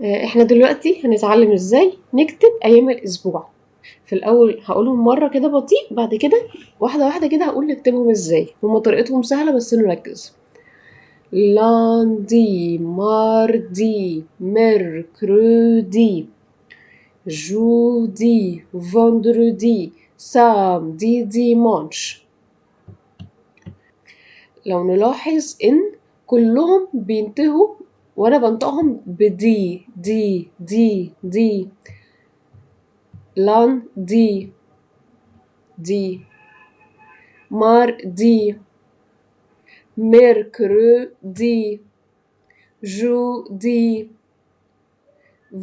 احنا دلوقتي هنتعلم ازاي نكتب ايام الاسبوع. في الاول هقولهم مره كده بطيء، بعد كده واحده واحده كده هقول نكتبهم ازاي. هما طريقتهم سهله بس نركز. lundi mardi mercredi jeudi vendredi samedi dimanche. لو نلاحظ ان كلهم بينتهوا وانا بنطقهم بدي دي lundi دي mardi mercredi jeudi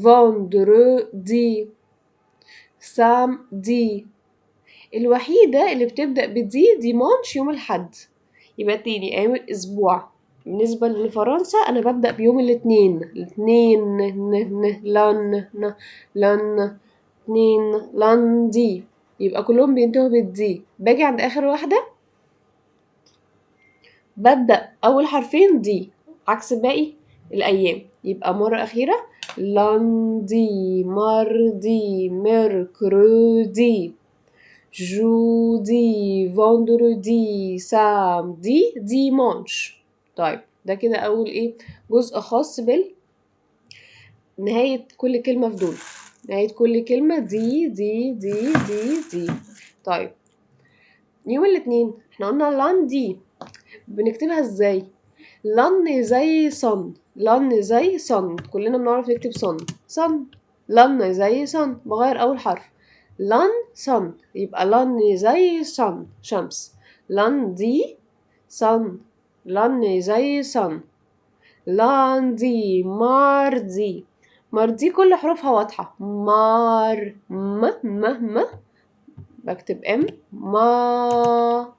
vendredi samedi. الوحيدة اللي بتبدأ بدي ديمانش يوم الحد. يبقى تاني أيام الأسبوع بالنسبة لفرنسا أنا ببدأ بيوم الاثنين لن اتنين لاندي. يبقى كلهم بينتهوا بالدي. باجي عند آخر واحدة ببدأ أول حرفين دي عكس باقي الأيام. يبقى مرة أخيرة لاندي ماردي ميركرودي جودي فندردي سامدي ديمانش. طيب ده كده أول إيه جزء خاص نهاية كل كلمة في دول. نهاية كل كلمة دي. طيب يوم الاثنين احنا قلنا لاندي بنكتبها ازاي؟ لن زي صن، لن زي صن، كلنا بنعرف نكتب صن. لن زي صن بغير اول حرف لن صن، يبقى لن زي صن شمس. لن دي صن، لن زي صن. لاندي ماردي، ماردي كل حروفها واضحة. مار م بكتب ام ما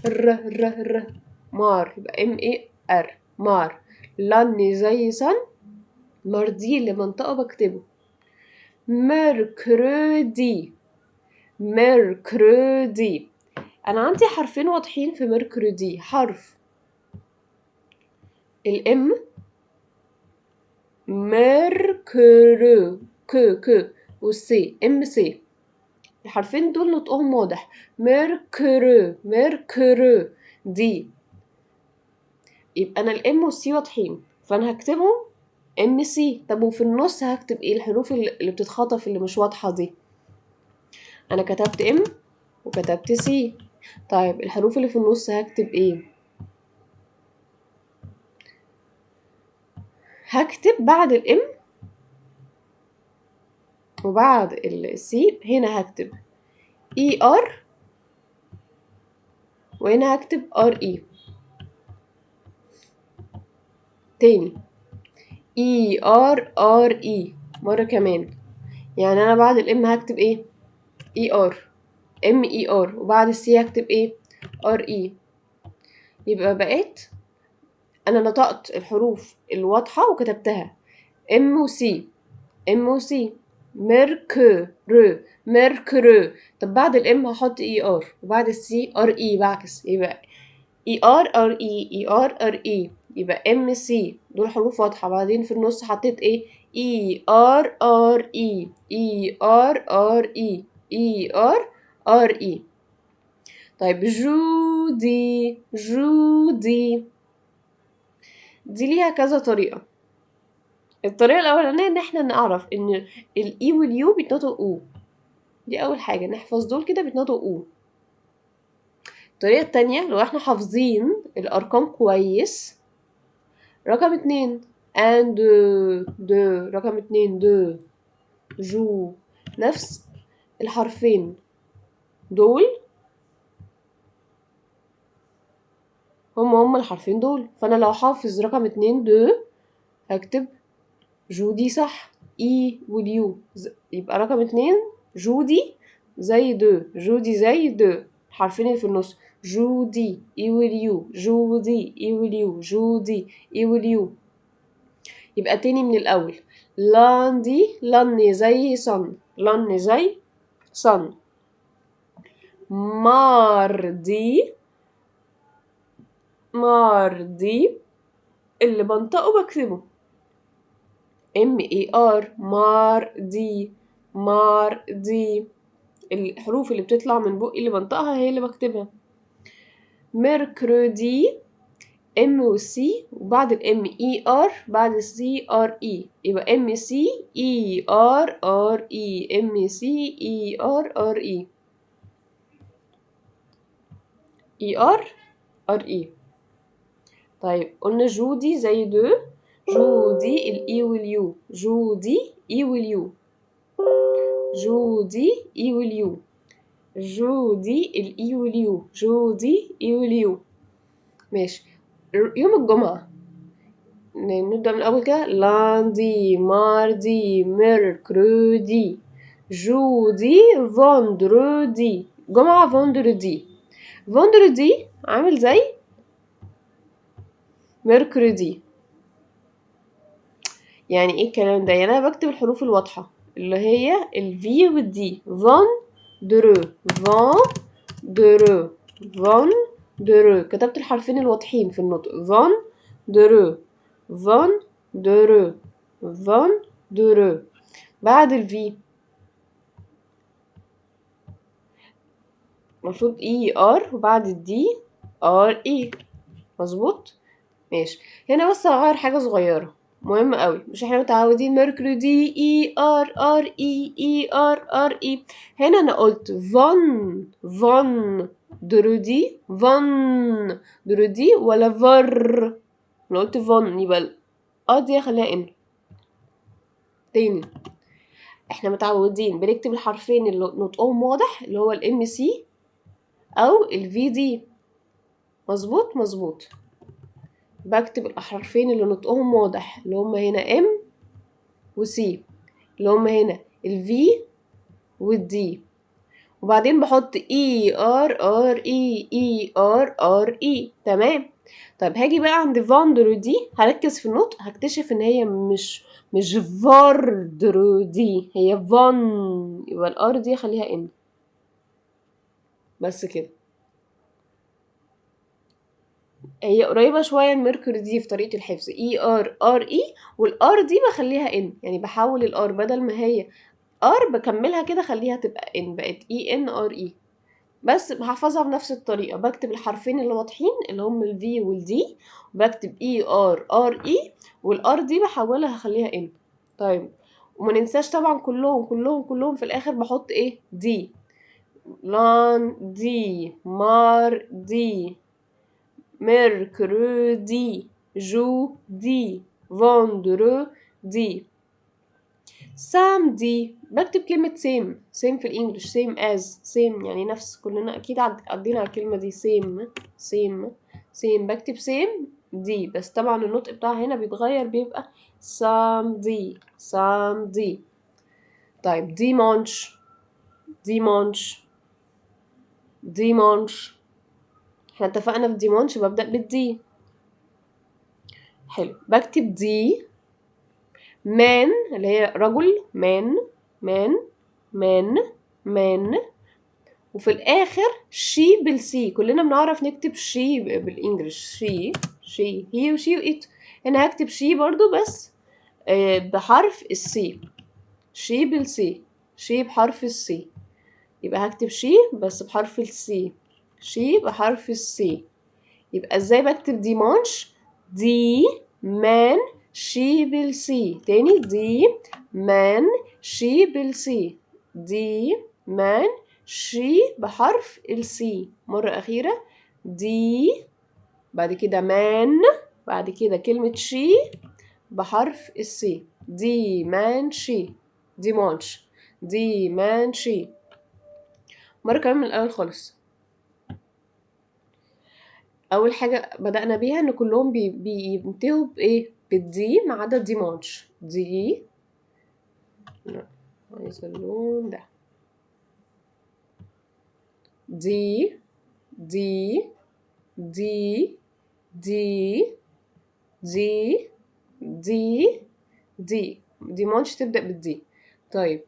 ر مار، يبقى ام اي ار مار. لن زي سن، ماردي اللي منطقة بكتبه ميركرودي ميركرودي. انا عندي حرفين واضحين في ميركرودي، حرف الام ميركرو ك والسي ام سي. الحرفين دول نطقهم واضح ميركرو دي. يبقى انا الام والسي واضحين فانا هكتبهم ام سي. طب وفي النص هكتب ايه؟ الحروف اللي بتتخطف اللي مش واضحه دي. انا كتبت ام وكتبت سي. طيب الحروف اللي في النص هكتب ايه؟ هكتب بعد الام وبعد السي هنا هكتب اي ار وهنا هكتب ار اي. تاني اي ار اي مره كمان. يعني انا بعد الام هكتب ايه؟ اي ار ام اي ار، وبعد السي هكتب ايه؟ ار اي. يبقى بقيت انا نطقت الحروف الواضحه وكتبتها ام وسي ام وسي ميركرو. طب بعد الام هحط اي ار وبعد السي ار اي بعكس، يبقى اي ار. يبقى ام سي دول حروف واضحه، بعدين في النص حطيت ايه؟ اي ار. طيب جودي دي ليها كذا طريقة. الطريقة الأولانية إن احنا نعرف إن الإي واليو بيتنطقوا أو. دي أول حاجة نحفظ دول كده بيتنطقوا أو. الطريقة التانية لو احنا حافظين الأرقام كويس، رقم 2 and دو رقم 2 دو جو، نفس الحرفين دول هما الحرفين دول. فأنا لو حافظ رقم 2 دو هكتب جودي صح، اي واليو يبقى رقم 2 جودي زي دو، جودي زي دو. الحرفين اللي في النص جودي اي واليو، جودي اي واليو، جودي اي واليو. يبقى تاني من الأول لاندي لن زي صن، لن زي صن. ماردي ماردي اللي بنطقه بكتبه MAR ماردي ماردي. الحروف اللي بتطلع من بقي اللي بنطقها هي اللي بكتبها. ميركرودي M و C وبعد ال MER بعد ال CRE يبقى MCERRE MCERRE ERRE. طيب قلنا جودي زي دو، جودي الإي واليو، جودي إي واليو، جودي إي واليو، جودي الإي واليو، جودي إي واليو. ماشي. يوم الجمعة نبدأ من الأول كده. لاندي ماردي ميركرودي جودي فوندرودي. جمعة فوندرودي. فوندرودي عامل زي ميركوريدي. يعني ايه الكلام ده؟ يعني انا بكتب الحروف الواضحة اللي هي الفي والدي. فون درو فون درو فون درو. كتبت الحرفين الواضحين في النطق. فون درو فون درو فون درو. بعد الفي المفروض اي ار وبعد الدي ار اي. مظبوط. ماشي. هنا بس هغير حاجة صغيرة مهمة قوي. مش احنا متعودين ميركوريدي اي ار ار اي اي ار ار اي. هنا انا قلت فون درودي فون درودي ولا فر. انا قلت فون يبقى دي اخليها ان. تاني احنا متعودين بنكتب الحرفين اللي نطقهم واضح اللي هو الام سي او الفي دي. مظبوط مظبوط. بكتب الحرفين اللي نطقهم واضح اللي هما هنا ام وسي، اللي هما هنا الفي والدي، وبعدين بحط اي ار ار اي اي ار ار اي. تمام. طيب هاجي بقى عند فاندرو دي هركز في النطق هكتشف ان هي مش فاردرو دي، هي فان. يبقى الار دي خليها ان. بس كده. هي قريبة شوية من ميركوري دي في طريقة الحفظ. اي ار ار اي والار دي بخليها ان. يعني بحول الار بدل ما هي ار بكملها كده خليها تبقى ان، بقت اي ان ار اي. بس هحفظها بنفس الطريقة. بكتب الحرفين اللي واضحين اللي هم الفي والدي، وبكتب اي ار ار اي والار دي بحولها هخليها ان. طيب وما ننساش طبعا كلهم في الاخر بحط ايه؟ دي. لان دي مار دي ميركرودي جودي فوندرودي سامدي. بكتب كلمة سيم في الانجليش. سيم از سيم يعني نفس. كلنا اكيد عدينا على الكلمة دي. سيم بكتب سيم دي، بس طبعا النطق بتاعها هنا بيتغير بيبقى سامدي. طيب ديمونش. احنا اتفقنا في ديمونش ببدأ بالدي. حلو. بكتب دي مان اللي هي رجل. مان وفي الاخر شي بالسي. كلنا بنعرف نكتب شي بالانجلش. شي هي وشي وإت. هنا هكتب شي برضو بس بحرف السي. شي بالسي. شي بحرف السي. يبقى هكتب شي بس بحرف السي. شي بحرف السي. يبقى ازاي بكتب ديمانش؟ دي مان شي بالسي. تاني دي مان شي بالسي. دي مان شي بحرف السي. مرة أخيرة. دي بعد كده مان بعد كده كلمة شي بحرف السي. دي مان شي. ديمانش دي مان شي. مرة كمان من الأول خالص. اول حاجه بدأنا بيها ان كلهم بينتهوا بايه؟ بالدي ما عدا ديمانش. دي عايزه اللون ده. دي دي دي دي دي دي ديمانش تبدأ بالدي. طيب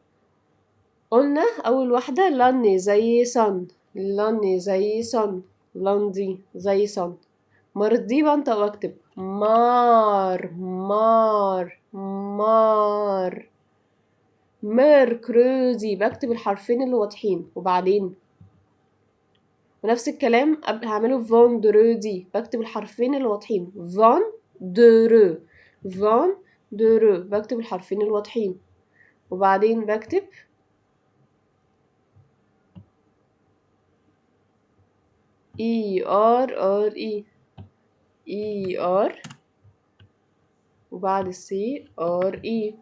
قلنا اول واحده لاني زي صن. لاني زي صن. لاندي زي صن. مرة دي بنطق واكتب مار مار مار. ميركورودي بكتب الحرفين اللي واضحين، وبعدين ونفس الكلام هعمله فوندرودي بكتب الحرفين اللي واضحين. فون درو فون درو بكتب الحرفين الواضحين، وبعدين بكتب اي ار ار اي ار، وبعد السي ار اي.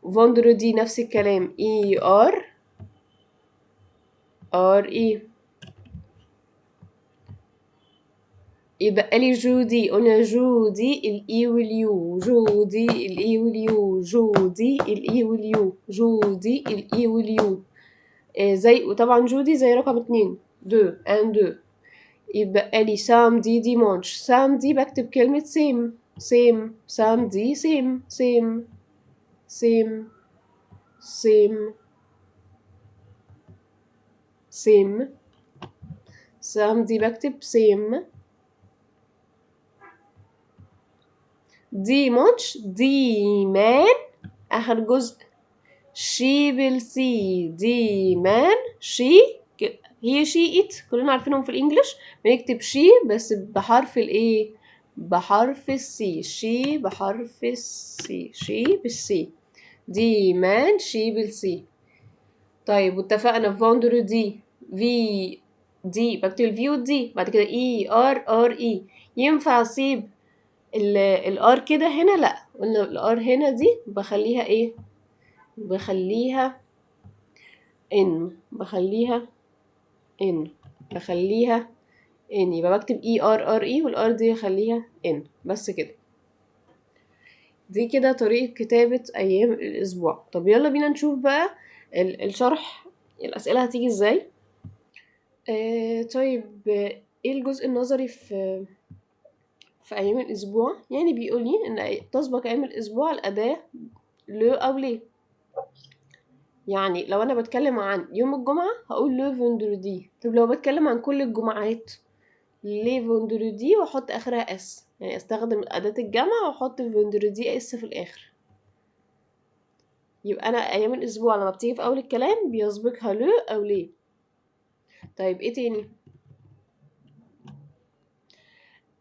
فوندرودي نفس الكلام اي ار اي. يبقى لي جودي، قلنا جودي الاي واليو، جودي الاي واليو، جودي الاي واليو، جودي الاي واليو. زي وطبعا جودي زي رقم 2 2. يبقى لي سامدي ديمانش. سامدي بكتب كلمة سيم سامدي سيم سامدي بكتب سيم. ديمانش ديمان آخر جزء شي بالسي. ديمان شي، هي شي ات كلنا عارفينهم في الانجليش. بنكتب شي بس بحرف الايه، بحرف السي. شي بحرف السي، شي بالسي. ديمان شي بالسي. طيب واتفقنا فوندرودي في دي بكتب الفي والدي، بعد كده اي ار اي. ينفع اسيب الار كده هنا؟ لا، قلنا الار هنا دي بخليها ايه، بخليها ان يبقى بكتب اي ار اي والار دي اخليها ان بس كده. دي كده طريقة كتابة ايام الاسبوع. طب يلا بينا نشوف بقى الشرح، الاسئلة هتيجي ازاي. طيب ايه الجزء النظري في ايام الاسبوع؟ يعني بيقولي ان تسبق ايام الاسبوع الاداة لو او ليه. يعني لو انا بتكلم عن يوم الجمعة هقول لو فوندردي. طب لو بتكلم عن كل الجمعات ليه فوندردي واحط اخرها اس، يعني استخدم اداة الجمع واحط فوندردي اس في الاخر. يبقى انا ايام الاسبوع لما بتيجي في اول الكلام بيسبقها لو او ليه. طيب ايه تاني؟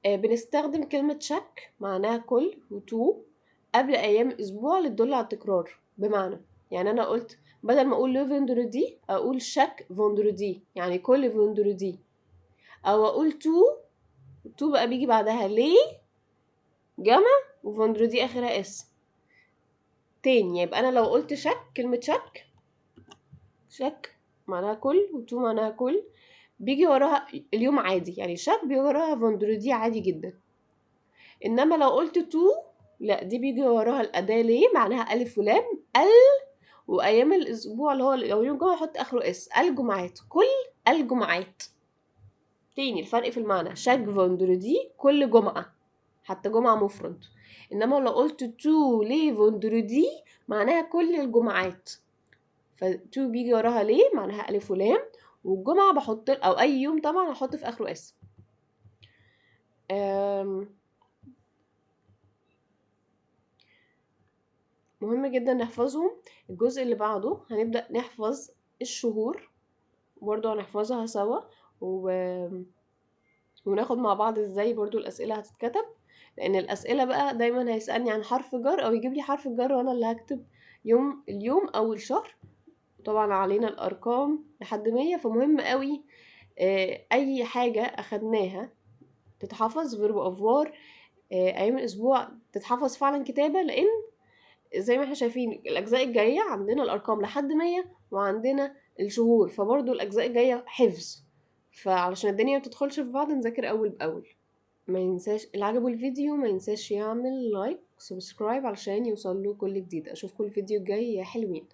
بنستخدم كلمة شك معناها كل وتو قبل ايام الاسبوع لتدل على التكرار. بمعنى يعني انا قلت بدل ما اقول لو فوندردي اقول شك فوندردي، يعني كل فوندردي. او اقول تو بقى بيجي بعدها ليه جمع وفوندردي اخرها اس تاني. يبقى انا لو قلت شك، كلمة شك معناها كل وتو معناها كل، بيجي وراها اليوم عادي، يعني شك بيجي وراها فوندردي عادي جدا. انما لو قلت تو لا، دي بيجي وراها الاداة ليه معناها الف ولام وايام الاسبوع اللي هو لو يوم جمعة احط اخره اس. الجمعات كل الجمعات. تاني الفرق في المعنى، شك فوندردي كل جمعة حتى جمعة مفرد. انما لو قلت تو ليه فوندردي معناها كل الجمعات. فتو بيجي وراها ليه معناها الف ولام، والجمعة بحط او اي يوم طبعا هحط في اخره اس. مهم جدا نحفظهم. الجزء اللي بعده هنبدأ نحفظ الشهور، برضو هنحفظها سوا وناخد مع بعض ازاي برضو الأسئلة هتتكتب. لأن الأسئلة بقى دايما هيسألني عن حرف جر أو يجيب لي حرف الجر وأنا اللي هكتب اليوم أو الشهر. طبعا علينا الأرقام لحد 100، فمهم قوي أي حاجة أخدناها تتحفظ فيرب أفوار أيام الأسبوع تتحفظ فعلا كتابة. لأن زي ما احنا شايفين الأجزاء الجاية عندنا الأرقام لحد 100 وعندنا الشهور، فبرضو الأجزاء الجاية حفظ. فعلشان الدنيا متدخلش في بعض نذاكر أول بأول. ما ينساش اللي عجبه الفيديو ما ينساش يعمل لايك سبسكرايب علشان يوصل له كل جديد. اشوفكم الفيديو الجاي يا حلوين.